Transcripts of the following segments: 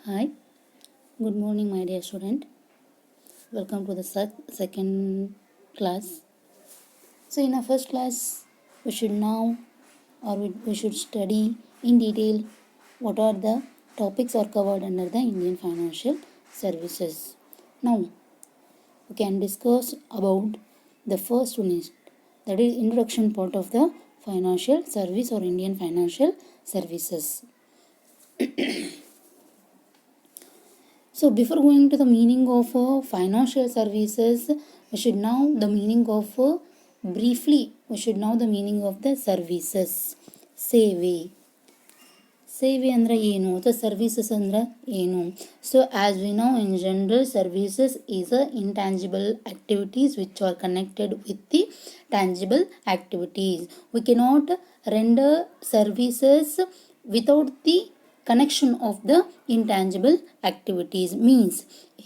Hi, good morning, my dear student. Welcome to the second class. So, in our first class, we should now we should study in detail what are the topics are covered under the Indian Financial Services. Now, we can discuss about the first unit, that is introduction part of the financial service or Indian financial services. So before going to the meaning of financial services, we should know the meaning of we should know the meaning of the services. ಸೇವೆ ಸೇವೆ ಅಂದರೆ ಏನು ಅಥವಾ services ಅಂದರೆ ಏನು? So as we know in general services is a intangible activities which are connected with the tangible activities. We cannot render services without the connection of the intangible activities. Means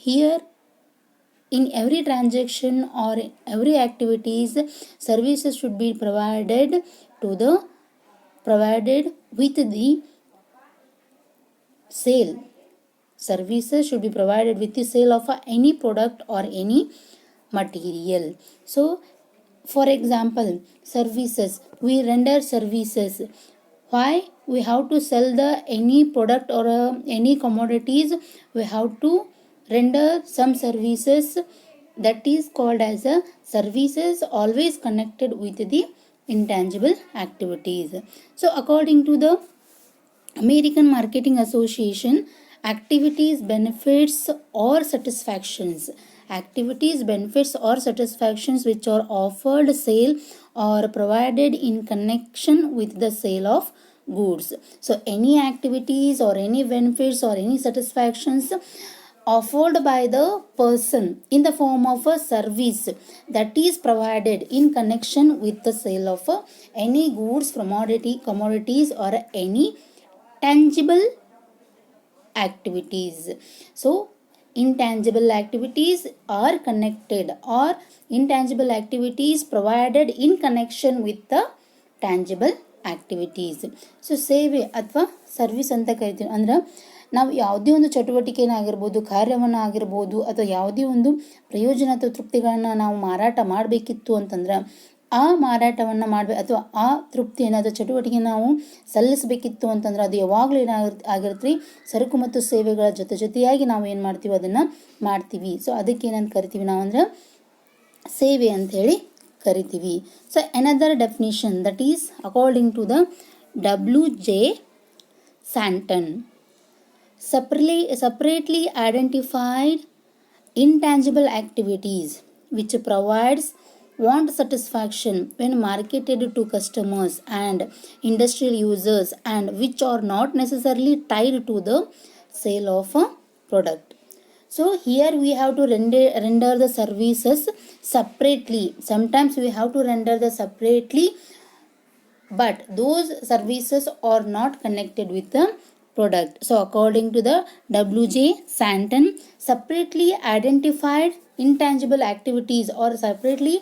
here in every transaction or every activities, services should be provided with the sale. Services should be provided with the sale of any product or any material. So for example, services, we render services. Why? We have to sell the any product or any commodities. We have to render some services, that is called as a services, always connected with the intangible activities. So according to the American Marketing Association, activities, benefits or satisfactions. Activities, benefits or satisfactions which are offered, sale or provided in connection with the sale of goods. So any activities or any benefits or any satisfactions offered by the person in the form of a service that is provided in connection with the sale of any goods, commodities or any tangible activities. So intangible activities are connected, or intangible activities provided in connection with the tangible activities. So ಸೇವೆ ಅಥವಾ service ಅಂತ ಕರಿತೀವಿ. ಅಂದ್ರೆ ನಾವು ಯಾವುದೇ ಒಂದು ಚಟುವಟಿಕೆನಾಗಿರ್ಬೋದು, ಕಾರ್ಯವನ್ನು ಆಗಿರ್ಬೋದು, ಅಥವಾ ಯಾವುದೇ ಒಂದು ಪ್ರಯೋಜನ ಅಥವಾ ತೃಪ್ತಿಗಳನ್ನು ನಾವು ಮಾರಾಟ ಮಾಡಬೇಕಿತ್ತು ಅಂತಂದ್ರೆ ಆ ಮಾರಾಟವನ್ನು ಮಾಡಬೇಕು ಅಥವಾ ಆ ತೃಪ್ತಿಯನ್ನು ಅಥವಾ ಚಟುವಟಿಕೆ ನಾವು ಸಲ್ಲಿಸಬೇಕಿತ್ತು ಅಂತಂದ್ರೆ ಅದು ಯಾವಾಗಲೂ ಆಗಿರುತ್ತೆ ಸರಕು ಮತ್ತು ಸೇವೆಗಳ ಜೊತೆಯಾಗಿ ನಾವು ಏನು ಮಾಡ್ತೀವಿ, ಅದನ್ನು ಮಾಡ್ತೀವಿ. ಸೊ ಅದಕ್ಕೆ ಏನಂತ ಕರಿತೀವಿ ನಾವು ಅಂದ್ರೆ ಸೇವೆ ಅಂತ ಹೇಳಿ ಕರಿತೀವಿ. So another definition, that is according to the W.J. Stanton, separately identified intangible activities which provides want satisfaction when marketed to customers and industrial users and which are not necessarily tied to the sale of a product. So here we have to render the services separately. Sometimes we have to render the separately, but those services are not connected with the product. So according to the W.J. Stanton, separately identified intangible activities or separately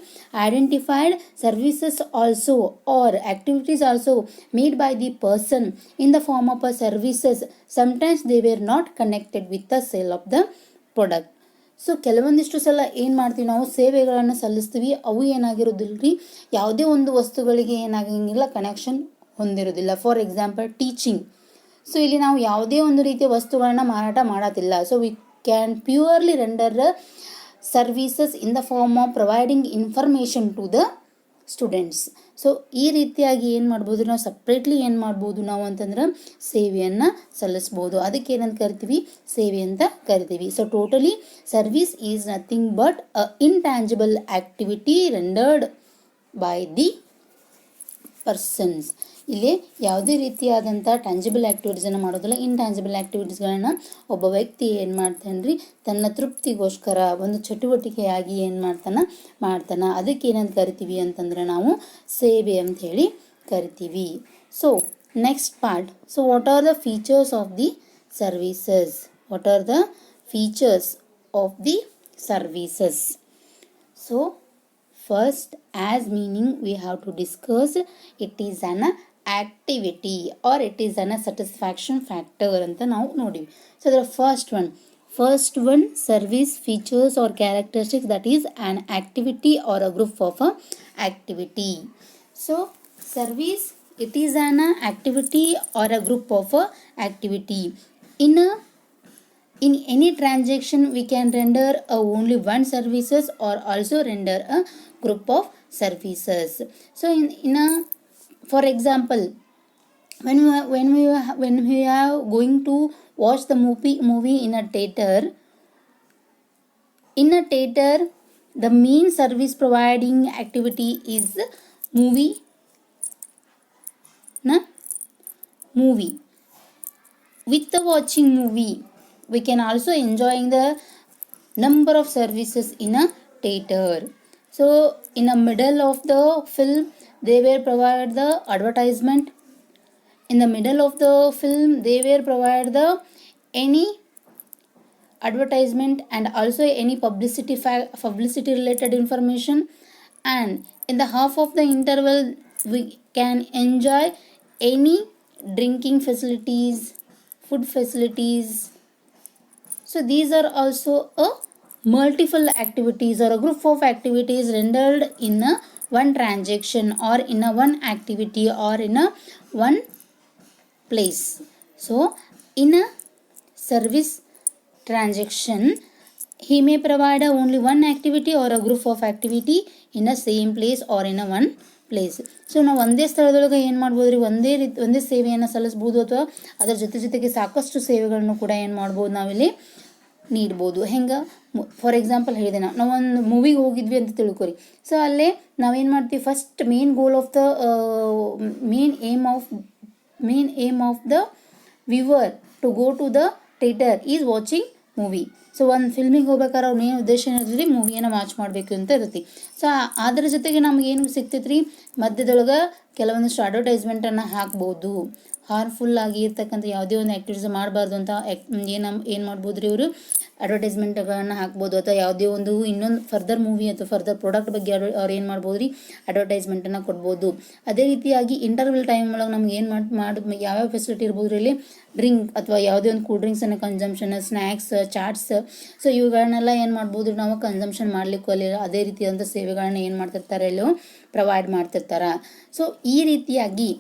identified services also or activities also made by the person in the form of a services, sometimes they were not connected with the sale of the product. So ಕೆಲವೊಂದಿಷ್ಟು ಸಲ ಏನು ಮಾಡ್ತೀವಿ, ನಾವು ಸೇವೆಗಳನ್ನು ಸಲ್ಲಿಸ್ತೀವಿ, ಅವು ಏನಾಗಿರೋದಿಲ್ಲ ಯಾವುದೇ ಒಂದು ವಸ್ತುಗಳಿಗೆ ಏನಾಗಂಗಿಲ್ಲ, ಕನೆಕ್ಷನ್ ಹೊಂದಿರೋದಿಲ್ಲ. For example teaching. ಸೊ ಇಲ್ಲಿ ನಾವು ಯಾವುದೇ ಒಂದು ರೀತಿಯ ವಸ್ತುಗಳನ್ನ ಮಾರಾಟ ಮಾಡೋದಿಲ್ಲ. So we can purely render services in the form of providing information to the students. So ಈ ರೀತಿಯಾಗಿ ಏನು ಮಾಡ್ಬೋದು, ನಾವು ಸಪ್ರೇಟ್ಲಿ ಏನು ಮಾಡ್ಬೋದು ನಾವು ಅಂತಂದ್ರೆ ಸೇವೆಯನ್ನು ಸಲ್ಲಿಸ್ಬೋದು. ಅದಕ್ಕೆ ಏನಂತ ಕರಿತೀವಿ, ಸೇವೆ ಅಂತ ಕರಿತೀವಿ. So totally service is nothing but a intangible activity rendered by the persons. ಇಲ್ಲಿ ಯಾವುದೇ ರೀತಿಯಾದಂಥ ಟ್ಯಾಂಜಿಬಲ್ ಆ್ಯಕ್ಟಿವಿಟೀಸನ್ನು ಮಾಡೋದಿಲ್ಲ. ಇಂಟ್ಯಾಂಜಿಬಲ್ ಆ್ಯಕ್ಟಿವಿಟೀಸ್ಗಳನ್ನು ಒಬ್ಬ ವ್ಯಕ್ತಿ ಏನು ಮಾಡ್ತಾನೆ ರೀ, ತನ್ನ ತೃಪ್ತಿಗೋಸ್ಕರ ಒಂದು ಚಟುವಟಿಕೆಯಾಗಿ ಏನು ಮಾಡ್ತಾನೆ. ಅದಕ್ಕೆ ಏನಂತ ಕರಿತೀವಿ ಅಂತಂದ್ರೆ ನಾವು ಸೇವೆ ಅಂತ ಹೇಳಿ ಕರಿತೀವಿ. So next part. So what are the features of the services? What are the features of the services? So first, as meaning we have to discuss, it is an activity or it is an a satisfaction factor ಅಂತ ನಾವು ನೋಡಿವಿ. So ಅದರ first one service features or characteristics, that is an activity or a group of a activity. So service, it is an activity or a group of a activity. In any transaction we can render only one services or also render a group of services. So in a, for example, when we are going to watch the movie in a theater, the main service providing activity is movie. With the watching movie we can also enjoying the number of services in a theater. So in the middle of the film they will provide the advertisement. In the middle of the film they will provide the any advertisement and also any publicity related information, and in the half of the interval we can enjoy any drinking facilities, food facilities. So these are also a multiple activities or a group of activities rendered in a one transaction or in a one activity or in a one place. So in a service transaction he may provide only one activity or a group of activity in a same place or in a one place. So ನಾವು ಒಂದೇ ಸ್ಥಳದೊಳಗೆ ಏನು ಮಾಡ್ಬೋದು ರೀ, ಒಂದೇ ಸೇವೆಯನ್ನು ಸಲ್ಲಿಸ್ಬೋದು, ಅಥವಾ ಅದರ ಜೊತೆಗೆ ಸಾಕಷ್ಟು ಸೇವೆಗಳನ್ನು ಕೂಡ ಏನು ಮಾಡ್ಬೋದು ನಾವಿಲ್ಲಿ ನೀಡ್ಬೋದು. ಹೆಂಗೆ ಫಾರ್ ಎಕ್ಸಾಂಪಲ್ ಹೇಳಿದೆ, ನಾವೊಂದು ಮೂವಿಗೆ ಹೋಗಿದ್ವಿ ಅಂತ ತಿಳ್ಕೊರಿ. ಸೊ ಅಲ್ಲೇ ನಾವೇನು ಮಾಡ್ತೀವಿ, first main aim of the viewer to go to the theatre is watching movie. So ಒಂದು ಫಿಲ್ಮಿಗೆ ಹೋಗ್ಬೇಕಾದ್ರೆ ಅವ್ರ ಮೇನ್ ಉದ್ದೇಶ ಏನಿರ್ತದೆ, ಮೂವಿಯನ್ನು ವಾಚ್ ಮಾಡಬೇಕು ಅಂತ ಇರುತ್ತೆ. ಸೊ ಅದರ ಜೊತೆಗೆ ನಮಗೇನು ಸಿಗ್ತೈತೆ ರೀ, ಮಧ್ಯದೊಳಗೆ ಕೆಲವೊಂದಿಷ್ಟು ಅಡ್ವರ್ಟೈಸ್ಮೆಂಟನ್ನು ಹಾಕ್ಬೋದು. ಹಾರ್ಮ್ಫುಲ್ ಆಗಿರ್ತಕ್ಕಂಥ ಯಾವುದೇ ಒಂದು ಆ್ಯಕ್ಟಿವಿಟೀಸ್ ಮಾಡಬಾರ್ದು ಅಂತ ಏನು ಮಾಡ್ಬೋದು ರೀ, ಇವರು ಅಡ್ವರ್ಟೈಸ್ಮೆಂಟ್ಗಳನ್ನು ಹಾಕ್ಬೋದು, ಅಥವಾ ಯಾವುದೇ ಒಂದು ಇನ್ನೊಂದು ಫರ್ದರ್ ಮೂವಿ ಅಥವಾ ಫರ್ದರ್ ಪ್ರಾಡಕ್ಟ್ ಬಗ್ಗೆ ಅವ್ರು ಏನು ಮಾಡ್ಬೋದು ರೀ, ಅಡ್ವರ್ಟೈಸ್ಮೆಂಟನ್ನು ಕೊಡ್ಬೋದು. ಅದೇ ರೀತಿಯಾಗಿ ಇಂಟರ್ವಲ್ ಟೈಮ್ ಒಳಗೆ ನಮ್ಗೆ ಏನು ಯಾವ್ಯಾವ ಫೆಸಿಲಿಟಿ ಇರ್ಬೋದು ರೀ, ಇಲ್ಲಿ ಡ್ರಿಂಕ್ ಅಥವಾ ಯಾವುದೇ ಒಂದು ಕೂಲ್ ಡ್ರಿಂಕ್ಸನ್ನು ಕನ್ಸಂಪ್ಷನ್, ಸ್ನ್ಯಾಕ್ಸ್, ಚಾಟ್ಸ್, ಸೊ ಇವುಗಳನ್ನೆಲ್ಲ ಏನು ಮಾಡ್ಬೋದು ರೀ, ನಾವು ಕನ್ಸಂಪ್ಷನ್ ಮಾಡಲಿಕ್ಕೂ ಅಲ್ಲಿ ಅದೇ ರೀತಿಯಾದಂಥ ಸೇವೆಗಳನ್ನ ಏನು ಮಾಡ್ತಿರ್ತಾರೆ, ಎಲ್ಲೋ ಪ್ರೊವೈಡ್ ಮಾಡ್ತಿರ್ತಾರೆ. ಸೊ ಈ ರೀತಿಯಾಗಿ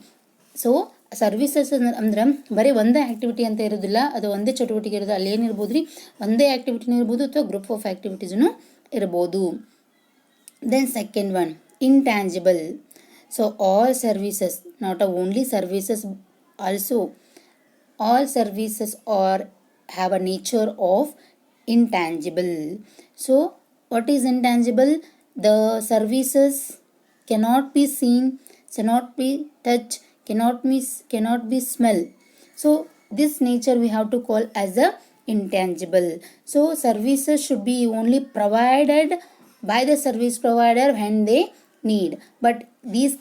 ಸೊ ಸರ್ವಿಸಸ್ ಅಂದ್ರೆ ಬರೀ ಒಂದೇ ಆ್ಯಕ್ಟಿವಿಟಿ ಅಂತ ಇರೋದಿಲ್ಲ, ಅದು ಒಂದೇ ಚಟುವಟಿಕೆ ಇರೋದು. ಅಲ್ಲಿ ಏನಿರ್ಬೋದು ರೀ, ಒಂದೇ ಆ್ಯಕ್ಟಿವಿಟಿನೂ ಇರ್ಬೋದು ಅಥವಾ ಗ್ರೂಪ್ ಆಫ್ ಆ್ಯಕ್ಟಿವಿಟೀಸೂ ಇರ್ಬೋದು. Then second one, intangible. So all services, not only services, also all services are have a nature of intangible. So what is intangible? The services cannot be seen, cannot be touched, cannot be smell. So this nature we have to call as a intangible. So services should be only provided by the service provider when they need, but these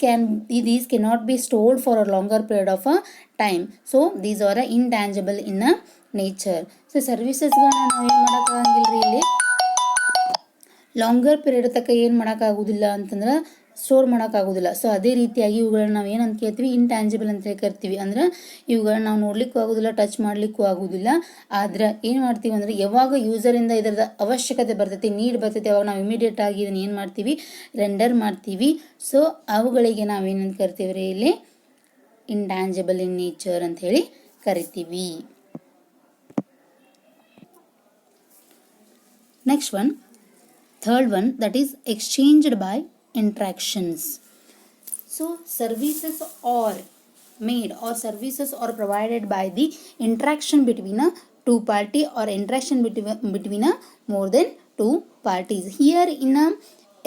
cannot be stored for a longer period of a time. So these are intangible in a nature. So services ನಾವು ಏನು ಮಾಡೋಕ್ಕಾಗಂಗಿಲ್ಲ ರೀ, ಇಲ್ಲಿ longer period ತನಕ ಏನು ಮಾಡೋಕ್ಕಾಗೋದಿಲ್ಲ ಅಂತಂದ್ರೆ store ಮಾಡೋಕ್ಕಾಗೋದಿಲ್ಲ. So ಅದೇ ರೀತಿಯಾಗಿ ಇವುಗಳನ್ನ ನಾವು ಏನಂತ ಕೇಳ್ತೀವಿ, ಇಂಟ್ಯಾಂಜಿಬಲ್ ಅಂತ ಹೇಳಿ ಕರಿತೀವಿ. ಅಂದ್ರೆ ಇವುಗಳನ್ನ ನಾವು ನೋಡ್ಲಿಕ್ಕೂ ಆಗೋದಿಲ್ಲ, ಟಚ್ ಮಾಡಲಿಕ್ಕೂ ಆಗೋದಿಲ್ಲ. ಆದ್ರೆ ಏನು ಮಾಡ್ತೀವಿ ಅಂದರೆ, ಯಾವಾಗ ಯೂಸರಿಂದ ಇದರದ ಅವಶ್ಯಕತೆ ಬರ್ತೈತಿ, ನೀಡ್ ಬರ್ತೈತಿ, ಅವಾಗ ನಾವು ಇಮಿಡಿಯೇಟ್ ಆಗಿ ಇದನ್ನು ಏನು ಮಾಡ್ತೀವಿ, ರೆಂಡರ್ ಮಾಡ್ತೀವಿ. ಸೊ ಅವುಗಳಿಗೆ ನಾವೇನಂತ ಕರಿತೀವಿ ರೀ, ಇಲ್ಲಿ ಇಂಟ್ಯಾಂಜಿಬಲ್ ಇನ್ ನೇಚರ್ ಅಂತ ಹೇಳಿ ಕರಿತೀವಿ. Next one, third one, that is exchanged by interactions. So services are made or services are provided by the interaction between a two party or interaction between a more than two parties. Here in a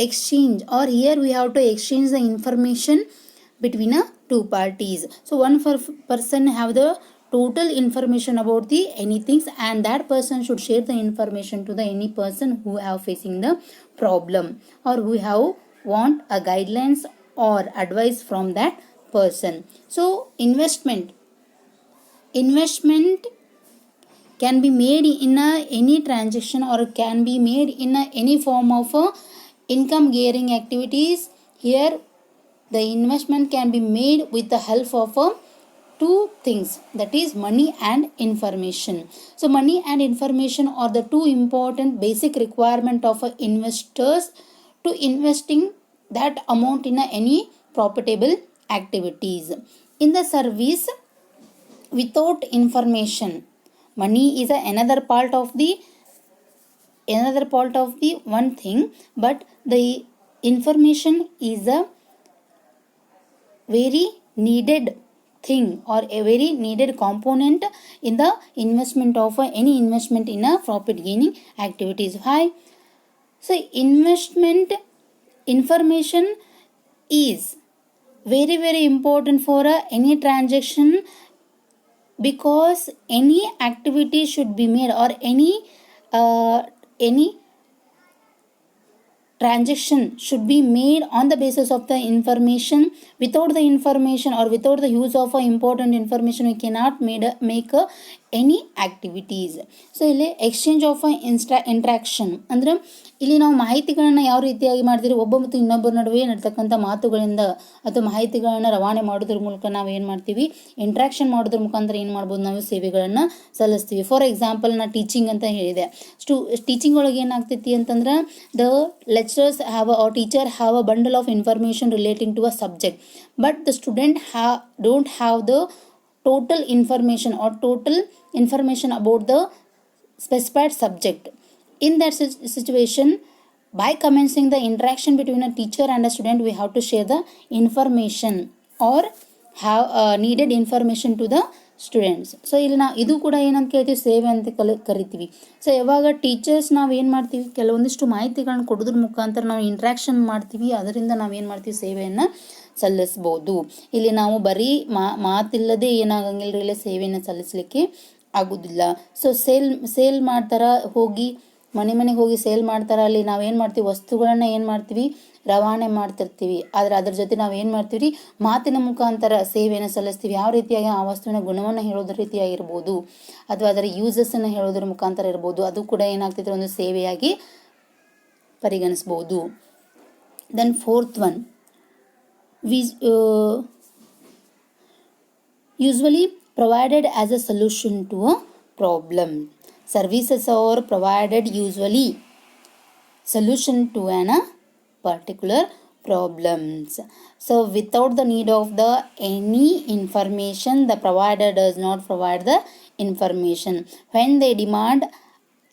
exchange, or here we have to exchange the information between a two parties. So one person have the total information about the anything, and that person should share the information to the any person who have facing the problem or who have want a guidelines or advice from that person. So investment can be made in any transaction or can be made in any form of income gearing activities. Here the investment can be made with the help of two things, that is money and information. So money and information are the two important basic requirement of investors to investing that amount in any profitable activities. In the service, without information, money is another part of the one thing, but the information is a very needed thing or a very needed component in the investment of any investment in a profit gaining activities. Why? So investment information is very important for any transaction, because any activity should be made or any transaction should be made on the basis of the information. Without the information or without the use of important information, we cannot make any activities. So ಇಲ್ಲಿ exchange of interaction ಅಂದರೆ ಇಲ್ಲಿ ನಾವು ಮಾಹಿತಿಗಳನ್ನು ಯಾವ ರೀತಿಯಾಗಿ ಮಾಡ್ತೀವಿ, ಒಬ್ಬ ಮತ್ತು ಇನ್ನೊಬ್ಬರ ನಡುವೆ ನಡ್ತಕ್ಕಂಥ ಮಾತುಗಳಿಂದ ಅಥವಾ ಮಾಹಿತಿಗಳನ್ನು ರವಾನೆ ಮಾಡೋದ್ರ ಮೂಲಕ ನಾವು ಏನು ಮಾಡ್ತೀವಿ, ಇಂಟ್ರಾಕ್ಷನ್ ಮಾಡೋದ್ರ ಮುಖಾಂತರ ಏನು ಮಾಡ್ಬೋದು, ನಾವು ಸೇವೆಗಳನ್ನು ಸಲ್ಲಿಸ್ತೀವಿ. ಫಾರ್ ಎಕ್ಸಾಂಪಲ್ ನಾ ಟೀಚಿಂಗ್ ಅಂತ ಹೇಳಿದೆ. ಟೀಚಿಂಗ್ ಒಳಗೆ ಏನಾಗ್ತೈತಿ ಅಂತಂದ್ರೆ the lecturers have or teacher have a bundle of information relating to a subject, but the student don't have the total information or total information about the specified subject. In that situation, by commencing the interaction between a teacher and a student, we have to share the information or have needed information to the students. So ಇಲ್ಲಿ ನಾವು ಇದು ಕೂಡ ಏನಂತ ಕೇಳ್ತೀವಿ, ಸೇವೆ ಅಂತ ಕರಿತೀವಿ. So ಯಾವಾಗ ಟೀಚರ್ಸ್ ನಾವು ಏನು ಮಾಡ್ತೀವಿ, ಕೆಲವೊಂದಿಷ್ಟು ಮಾಹಿತಿಗಳನ್ನ ಕೊಡೋದ್ರ ಮುಖಾಂತರ ನಾವು ಇಂಟ್ರಾಕ್ಷನ್ ಮಾಡ್ತೀವಿ, ಅದರಿಂದ ನಾವೇನು ಮಾಡ್ತೀವಿ, ಸೇವೆಯನ್ನು ಸಲ್ಲಿಸ್ಬೋದು. ಇಲ್ಲಿ ನಾವು ಬರೀ ಮಾತಿಲ್ಲದೆ ಏನಾಗಂಗಿಲ್ಲ ರೀ, ಇಲ್ಲಿ ಸೇವೆಯನ್ನು ಸಲ್ಲಿಸಲಿಕ್ಕೆ ಆಗೋದಿಲ್ಲ. ಸೊ ಸೇಲ್ ಮಾಡ್ತಾರ, ಹೋಗಿ ಮನೆಗೆ ಹೋಗಿ ಸೇಲ್ ಮಾಡ್ತಾರ, ಅಲ್ಲಿ ನಾವೇನು ಮಾಡ್ತೀವಿ, ವಸ್ತುಗಳನ್ನು ಏನು ಮಾಡ್ತೀವಿ, ರವಾನೆ ಮಾಡ್ತಿರ್ತೀವಿ. ಆದರೆ ಅದ್ರ ಜೊತೆ ನಾವು ಏನು ಮಾಡ್ತೀವಿ ರೀ, ಮಾತಿನ ಮುಖಾಂತರ ಸೇವೆಯನ್ನು ಸಲ್ಲಿಸ್ತೀವಿ. ಯಾವ ರೀತಿಯಾಗಿ ಆ ವಸ್ತುವಿನ ಗುಣವನ್ನು ಹೇಳೋದ್ರ ರೀತಿಯಾಗಿರ್ಬೋದು ಅಥವಾ ಅದರ ಯೂಸಸ್ಸನ್ನು ಹೇಳೋದ್ರ ಮುಖಾಂತರ ಇರ್ಬೋದು, ಅದು ಕೂಡ ಏನಾಗ್ತೈತೆ, ಒಂದು ಸೇವೆಯಾಗಿ ಪರಿಗಣಿಸ್ಬೋದು. Then fourth one, usually provided as a solution to a problem. Services are provided usually solution to an particular problems. So without the need of the any information, the provider does not provide the information. When they demand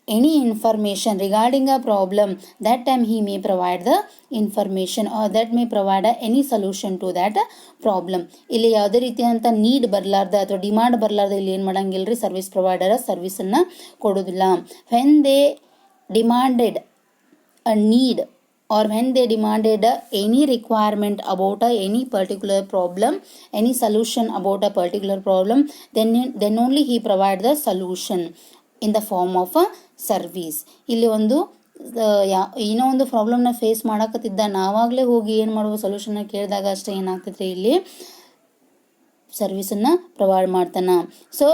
any information regarding a problem, that time he may provide the information or that may provide any solution to that problem. ಇಲ್ಲಿ ಯಾವುದೇ ರೀತಿಯಾದಂಥ need ಬರಲಾರ್ದ ಅಥವಾ demand ಬರಲಾರ್ದ ಇಲ್ಲಿ ಏನು ಮಾಡಂಗಿಲ್ಲ ರೀ, service provider ಸರ್ವಿಸನ್ನು ಕೊಡೋದಿಲ್ಲ. when they demanded a need or when they demanded any requirement about any particular problem, any solution about a particular problem, then only he provide the solution in the form of a service. ಇಲ್ಲಿ ಒಂದು ಏನೋ ಒಂದು ಪ್ರಾಬ್ಲಮ್ನ face ಮಾಡಕತ್ತಿದ್ದ, ನಾವಾಗಲೇ ಹೋಗಿ ಏನು ಮಾಡುವ, ಸೊಲ್ಯೂಷನ್ನ ಕೇಳಿದಾಗ ಅಷ್ಟೇ ಏನಾಗ್ತೈತೆ, ಇಲ್ಲಿ ಸರ್ವಿಸನ್ನು ಪ್ರೊವೈಡ್ ಮಾಡ್ತಾನೆ. So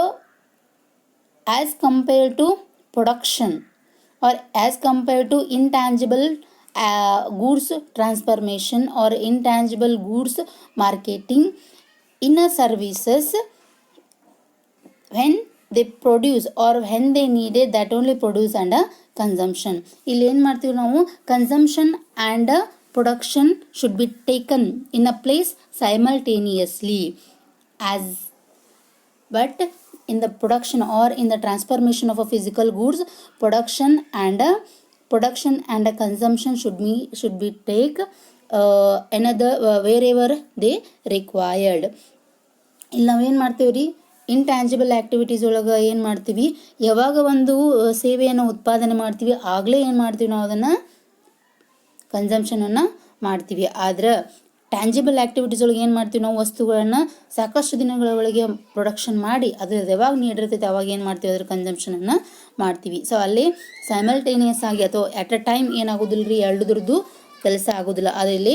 as compared to production or as compared to intangible goods transformation or intangible goods marketing in a services, when they produce or when they needed, that only produce and consumption. ಇಲ್ಲಿ ಏನು ಮಾಡ್ತೀವಿ ನಾವು, consumption and production should be taken in a place simultaneously, as but in the production or in the transformation of a physical goods, production and consumption should be take another wherever they required. ಇಲ್ಲಿ ನಾವೇನು ಮಾಡ್ತೀವಿ ರೀ, intangible activities ಒಳಗೆ ಏನು ಮಾಡ್ತೀವಿ, ಯಾವಾಗ ಒಂದು ಸೇವೆಯನ್ನು ಉತ್ಪಾದನೆ ಮಾಡ್ತೀವಿ ಆಗಲೇ ಏನು ಮಾಡ್ತೀವಿ, ನಾವು ಅದನ್ನು ಕನ್ಸಂಪ್ಷನನ್ನು ಮಾಡ್ತೀವಿ. ಆದ್ರೆ ಟ್ಯಾಂಜಿಬಲ್ ಆ್ಯಕ್ಟಿವಿಟೀಸ್ ಒಳಗೆ ಏನು ಮಾಡ್ತೀವಿ, ನಾವು ವಸ್ತುಗಳನ್ನು ಸಾಕಷ್ಟು ದಿನಗಳ ಒಳಗೆ ಪ್ರೊಡಕ್ಷನ್ ಮಾಡಿ ಅದು ಯಾವಾಗ ನೀಡಿರ್ತೈತೆ ಅವಾಗ ಏನು ಮಾಡ್ತೀವಿ, ಅದ್ರ ಕನ್ಸಂಪ್ಷನನ್ನು ಮಾಡ್ತೀವಿ. ಸೊ ಅಲ್ಲಿ ಸೈಮಲ್ಟೇನಿಯಸ್ ಆಗಿ ಅಥವಾ ಎಟ್ ಅ ಟೈಮ್ ಏನಾಗೋದಿಲ್ಲ ರೀ, ಎರಡದ್ರದ್ದು ಕೆಲಸ ಆಗೋದಿಲ್ಲ. ಅದರಲ್ಲಿ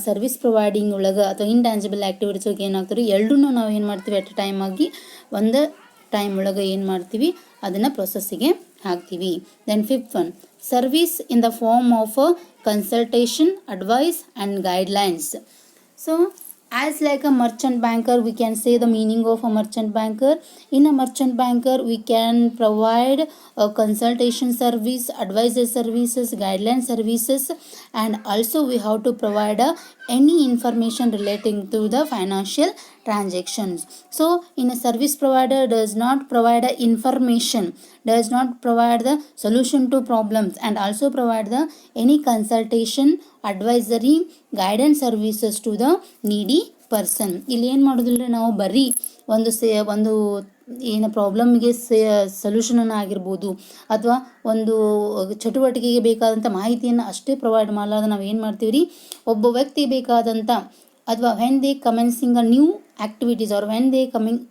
ಸರ್ವಿಸ್ ಪ್ರೊವೈಡಿಂಗ್ ಒಳಗೆ ಅಥವಾ ಇಂಟ್ಯಾಂಜಿಬಲ್ ಆ್ಯಕ್ಟಿವಿಟೀಸ್ ಒಳಗೆ ಏನಾಗ್ತೀವಿ, ಎರಡನ್ನೂ ನಾವು ಏನು ಮಾಡ್ತೀವಿ, ಎಟ್ ಅ ಟೈಮ್ ಆಗಿ ಒಂದು ಟೈಮ್ ಒಳಗೆ ಏನು ಮಾಡ್ತೀವಿ, ಅದನ್ನು ಪ್ರೊಸೆಸ್ಸಿಗೆ ಹಾಕ್ತೀವಿ. Then fifth one, service in the form of consultation, advice and guidelines. So as like a merchant banker, we can say the meaning of a merchant banker. In a merchant banker, we can provide a consultation service, advisor services, guideline services, and also we have to provide any information relating to the financial transactions. So in a service provider does not provide information, does not provide the solution to problems, and also provide the any consultation, advisory, guidance services to the needy person. ಇಲ್ಲಿ ಏನು ಮಾಡೋದಿಲ್ಲ, ನಾವು ಬರೀ ಒಂದು ಏನು ಪ್ರಾಬ್ಲಮ್ಗೆ ಸೊಲ್ಯೂಷನನ್ನು ಆಗಿರ್ಬೋದು ಅಥವಾ ಒಂದು ಚಟುವಟಿಕೆಗೆ ಬೇಕಾದಂಥ ಮಾಹಿತಿಯನ್ನು ಅಷ್ಟೇ ಪ್ರೊವೈಡ್ ಮಾಡಲಾರ್ದೆ ನಾವು ಏನು ಮಾಡ್ತೀವಿ ರೀ, ಒಬ್ಬ ವ್ಯಕ್ತಿ ಬೇಕಾದಂಥ ಅಥವಾ when they commencing a new activities or when they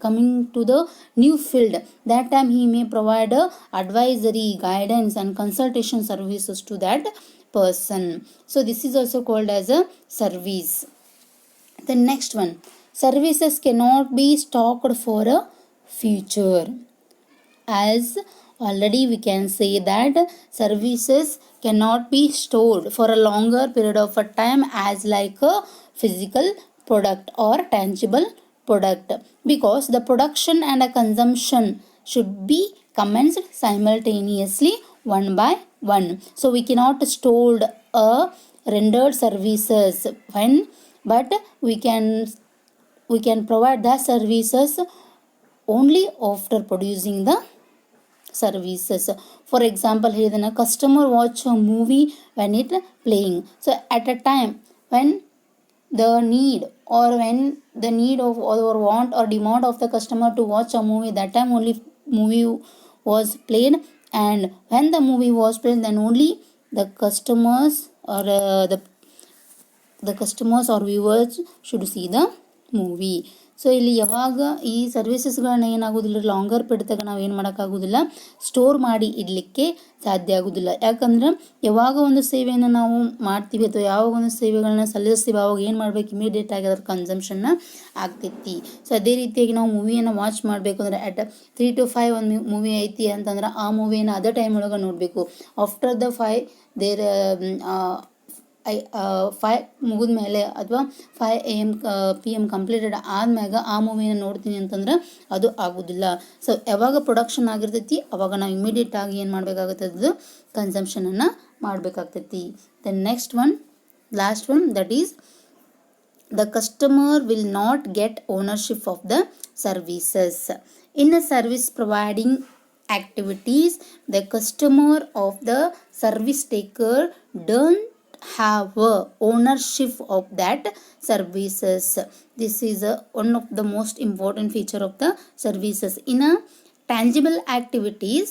coming to the new field, that time he may provide advisory, guidance and consultation services to that person. So this is also called as a service. The next one, services cannot be stocked for a future. As already we can say that services cannot be stored for a longer period of a time as like a physical product or tangible product, because the production and a consumption should be commenced simultaneously one by one. So we cannot store a rendered services when, but we can provide the services only after producing the services. For example, here the customer watch a movie when it playing. So at a time when the need or when the need of or want or demand of the customer to watch a movie, that time only movie was played, and when the movie was played, then only the customers or the customers or viewers should see the movie. So ಇಲ್ಲಿ ಯಾವಾಗ ಈ ಸರ್ವಿಸಸ್ಗಳನ್ನ ಏನಾಗೋದಿಲ್ಲ, longer ಪೀರಿಯಡ್ದಾಗ ನಾವು ಏನು ಮಾಡೋಕ್ಕಾಗೋದಿಲ್ಲ, store ಮಾಡಿ ಇಡಲಿಕ್ಕೆ ಸಾಧ್ಯ ಆಗೋದಿಲ್ಲ. ಯಾಕಂದ್ರೆ ಯಾವಾಗ ಒಂದು ಸೇವೆಯನ್ನು ನಾವು ಮಾಡ್ತೀವಿ ಅಥವಾ ಯಾವಾಗ ಒಂದು ಸೇವೆಗಳನ್ನ ಸಲ್ಲಿಸ್ತೀವಿ, ಅವಾಗ ಏನು ಮಾಡ್ಬೇಕು, ಇಮಿಡಿಯೇಟ್ ಆಗಿ ಅದ್ರ ಕನ್ಸಂಪ್ಷನ್ನ ಆಗ್ತೈತಿ. ಸೊ ಅದೇ ರೀತಿಯಾಗಿ ನಾವು ಮೂವಿಯನ್ನು ವಾಚ್ ಮಾಡಬೇಕು ಅಂದರೆ ಅಟ್ 3 to 5 ಒಂದು ಮೂವಿ ಐತಿ ಅಂತಂದ್ರೆ ಆ ಮೂವಿಯನ್ನು ಅದೇ ಟೈಮ್ ಒಳಗೆ ನೋಡಬೇಕು. ಆಫ್ಟರ್ ದ 5 ದೇರ್ 5 ಮುಗಿದ ಮೇಲೆ ಅಥವಾ 5 PM ಕಂಪ್ಲೀಟೆಡ್ ಆದ್ಮ್ಯಾಗ ಆ ಮೂವಿನ ನೋಡ್ತೀನಿ ಅಂತಂದ್ರೆ ಅದು ಆಗೋದಿಲ್ಲ. ಸೊ ಯಾವಾಗ ಪ್ರೊಡಕ್ಷನ್ ಆಗಿರ್ತೈತಿ ಅವಾಗ ನಾವು ಇಮಿಡಿಯೇಟ್ ಆಗಿ ಏನು ಮಾಡಬೇಕಾಗುತ್ತದೆ, ಕನ್ಸಂಪ್ಷನನ್ನು ಮಾಡಬೇಕಾಗ್ತೈತಿ. The next one, last one, that is the customer will not get ownership of the services. In a service providing activities, the customer of the service taker don't have ownership of that services. This is one of the most important feature of the services. In a tangible activities,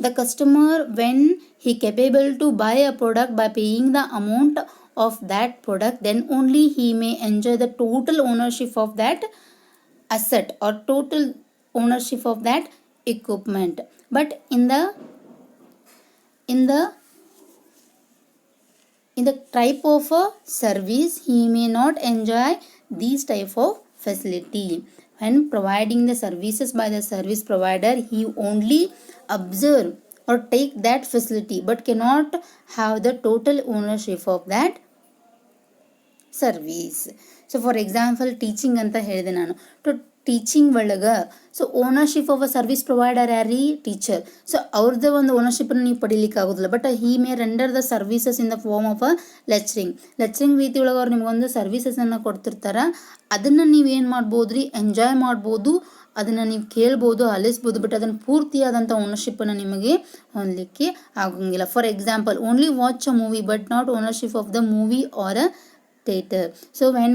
the customer, when he capable to buy a product by paying the amount of that product, then only he may enjoy the total ownership of that asset or total ownership of that equipment. But in the type of a service, he may not enjoy these type of facility. When providing the services by the service provider, he only observe or take that facility but cannot have the total ownership of that service. So for example, teaching ಅಂತ ಹೇಳಿದೆ ನಾನು. Teaching ಒಳಗೆ so ownership of a service provider ಯಾರೀ, teacher. So ಅವ್ರದ್ದು ಒಂದು ಓನರ್ಶಿಪ್ಪನ್ನು ನೀವು ಪಡಿಲಿಕ್ಕೆ ಆಗೋದಿಲ್ಲ. But he may render the services in the form of a lecturing ರೀತಿ ಒಳಗೆ ಅವ್ರು ನಿಮ್ಗೊಂದು ಸರ್ವಿಸಸನ್ನು ಕೊಡ್ತಿರ್ತಾರೆ. ಅದನ್ನು ನೀವು ಏನು ಮಾಡ್ಬೋದು ರೀ, ಎಂಜಾಯ್ ಮಾಡ್ಬೋದು, ಅದನ್ನು ನೀವು ಕೇಳ್ಬೋದು, ಆಲಿಸ್ಬೋದು. ಬಟ್ ಅದನ್ನು ಪೂರ್ತಿಯಾದಂಥ ಓನರ್ಶಿಪ್ಪನ್ನು ನಿಮಗೆ ಹೊಂದಲಿಕ್ಕೆ ಆಗೋಂಗಿಲ್ಲ. For example, only watch a movie but not ownership of the movie or a theater. So when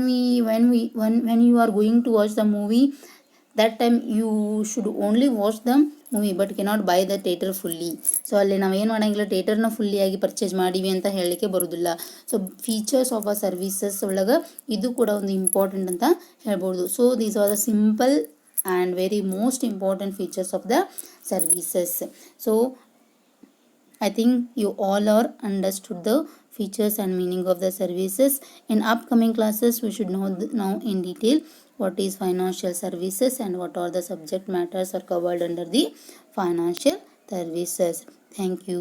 you are going to watch the movie, that time you should only watch the movie but cannot buy the theater fully. So ಅಲ್ಲಿ ನಾವು ಏನು ಮಾಡೋಂಗಿಲ್ಲ, ಥಿಯೇಟರ್ನ fully ಆಗಿ purchase ಮಾಡಿವಿ ಅಂತ ಹೇಳಲಿಕ್ಕೆ ಬರೋದಿಲ್ಲ. So features of a services ಒಳಗೆ ಇದು ಕೂಡ ಒಂದು ಇಂಪಾರ್ಟೆಂಟ್ ಅಂತ ಹೇಳ್ಬೋದು. So these are the simple and very most important features of the services. So I think you all are understood the features and meaning of the services. In upcoming classes we should know in detail what is financial services and what are the subject matters are covered under the financial services. Thank you.